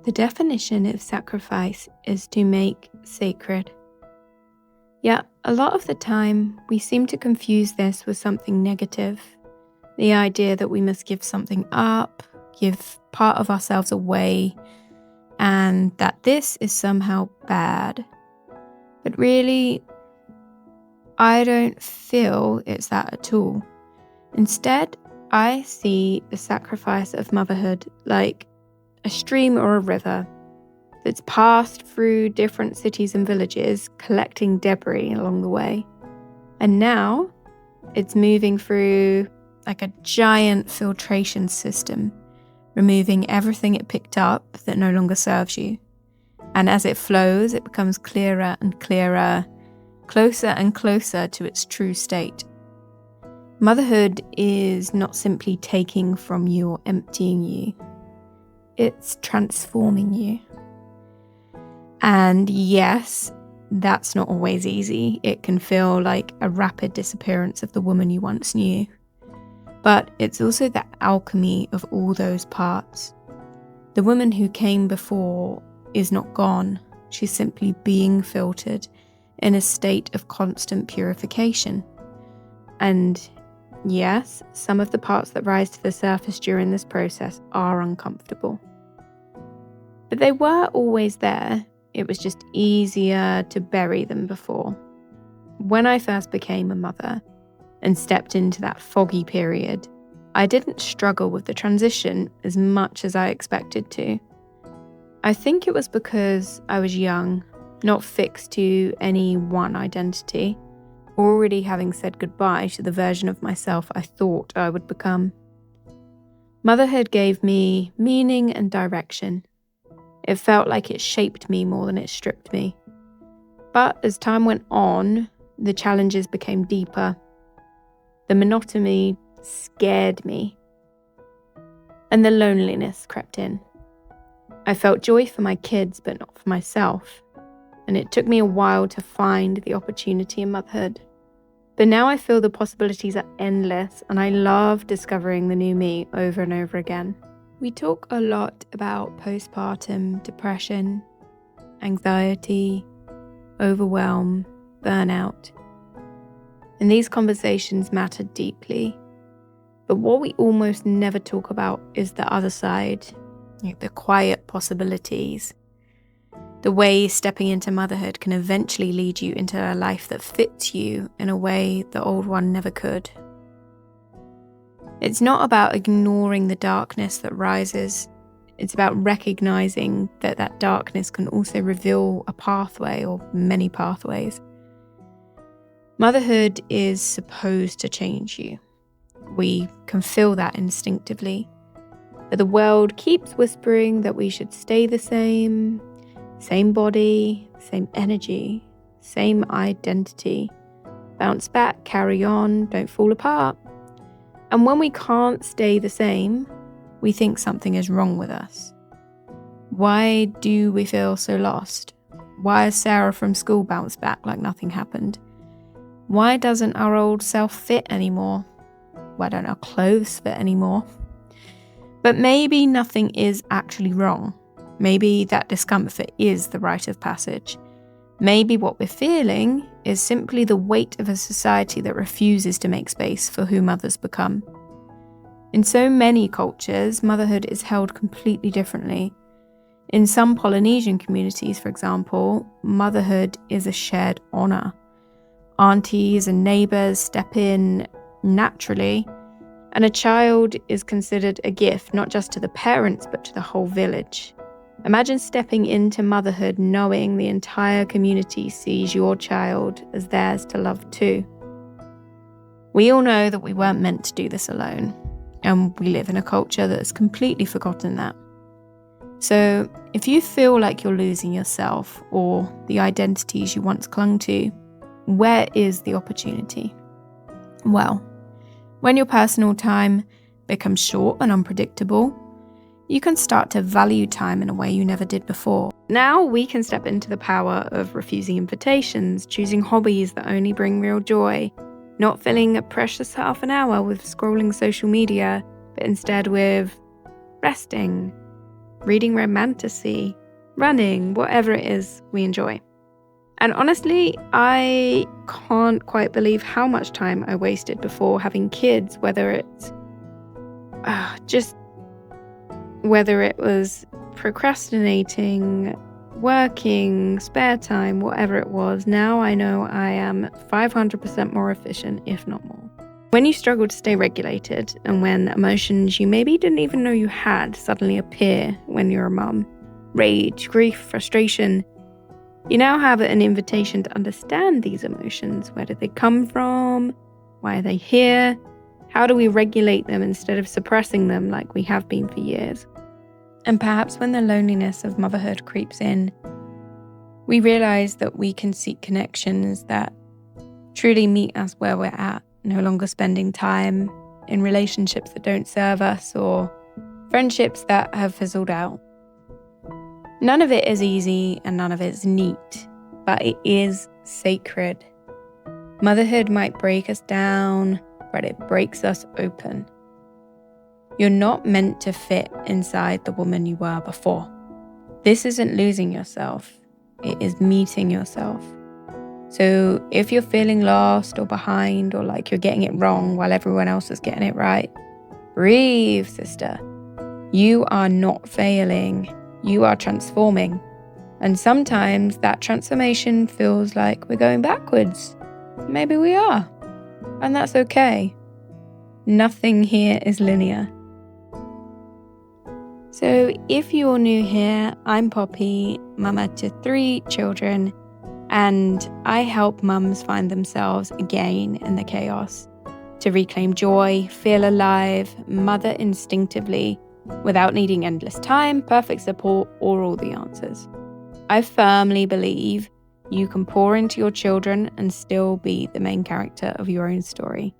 The definition of sacrifice is to make sacred. Yet, a lot of the time, we seem to confuse this with something negative. The idea that we must give something up, give part of ourselves away, and that this is somehow bad. But really, I don't feel it's that at all. Instead, I see the sacrifice of motherhood like a stream or a river that's passed through different cities and villages, collecting debris along the way. And now it's moving through like a giant filtration system, removing everything it picked up that no longer serves you. And as it flows, it becomes clearer and clearer, closer and closer to its true state. Motherhood is not simply taking from you or emptying you. It's transforming you. And yes, that's not always easy. It can feel like a rapid disappearance of the woman you once knew. But it's also the alchemy of all those parts. The woman who came before is not gone. She's simply being filtered in a state of constant purification. And yes, some of the parts that rise to the surface during this process are uncomfortable. But they were always there. It was just easier to bury them before. When I first became a mother and stepped into that foggy period, I didn't struggle with the transition as much as I expected to. I think it was because I was young, not fixed to any one identity, already having said goodbye to the version of myself I thought I would become. Motherhood gave me meaning and direction. It felt like it shaped me more than it stripped me. But as time went on, the challenges became deeper. The monotony scared me, and the loneliness crept in. I felt joy for my kids, but not for myself, and it took me a while to find the opportunity in motherhood. But now I feel the possibilities are endless, and I love discovering the new me over and over again. We talk a lot about postpartum depression, anxiety, overwhelm, burnout. And these conversations matter deeply. But what we almost never talk about is the other side, the quiet possibilities. The way stepping into motherhood can eventually lead you into a life that fits you in a way the old one never could. It's not about ignoring the darkness that rises. It's about recognizing that that darkness can also reveal a pathway or many pathways. Motherhood is supposed to change you. We can feel that instinctively. But the world keeps whispering that we should stay the same body, same energy, same identity. Bounce back, carry on, don't fall apart. And when we can't stay the same, we think something is wrong with us. Why do we feel so lost? Why has Sarah from school bounced back like nothing happened? Why doesn't our old self fit anymore? Why don't our clothes fit anymore? But maybe nothing is actually wrong. Maybe that discomfort is the rite of passage. Maybe what we're feeling is simply the weight of a society that refuses to make space for who mothers become. In so many cultures, motherhood is held completely differently. In some Polynesian communities, for example, motherhood is a shared honor. Aunties and neighbors step in naturally, and a child is considered a gift not just to the parents but to the whole village. Imagine stepping into motherhood knowing the entire community sees your child as theirs to love too. We all know that we weren't meant to do this alone, and we live in a culture that has completely forgotten that. So if you feel like you're losing yourself or the identities you once clung to, where is the opportunity? Well, when your personal time becomes short and unpredictable, you can start to value time in a way you never did before. Now we can step into the power of refusing invitations, choosing hobbies that only bring real joy, not filling a precious half an hour with scrolling social media, but instead with resting, reading romantasy, running, whatever it is we enjoy. And honestly, I can't quite believe how much time I wasted before having kids, whether it's whether it was procrastinating, working, spare time, whatever it was. Now I know I am 500% more efficient, if not more. When you struggle to stay regulated, and when emotions you maybe didn't even know you had suddenly appear when you're a mum, rage, grief, frustration, you now have an invitation to understand these emotions. Where did they come from? Why are they here? How do we regulate them instead of suppressing them like we have been for years? And perhaps when the loneliness of motherhood creeps in, we realize that we can seek connections that truly meet us where we're at, no longer spending time in relationships that don't serve us or friendships that have fizzled out. None of it is easy and none of it is neat, but it is sacred. Motherhood might break us down, but it breaks us open. You're not meant to fit inside the woman you were before. This isn't losing yourself, it is meeting yourself. So if you're feeling lost or behind or like you're getting it wrong while everyone else is getting it right, breathe, sister. You are not failing, you are transforming. And sometimes that transformation feels like we're going backwards. Maybe we are, and that's okay. Nothing here is linear. So if you're new here, I'm Poppy, mama to 3 children, and I help mums find themselves again in the chaos, to reclaim joy, feel alive, mother instinctively, without needing endless time, perfect support, or all the answers. I firmly believe you can pour into your children and still be the main character of your own story.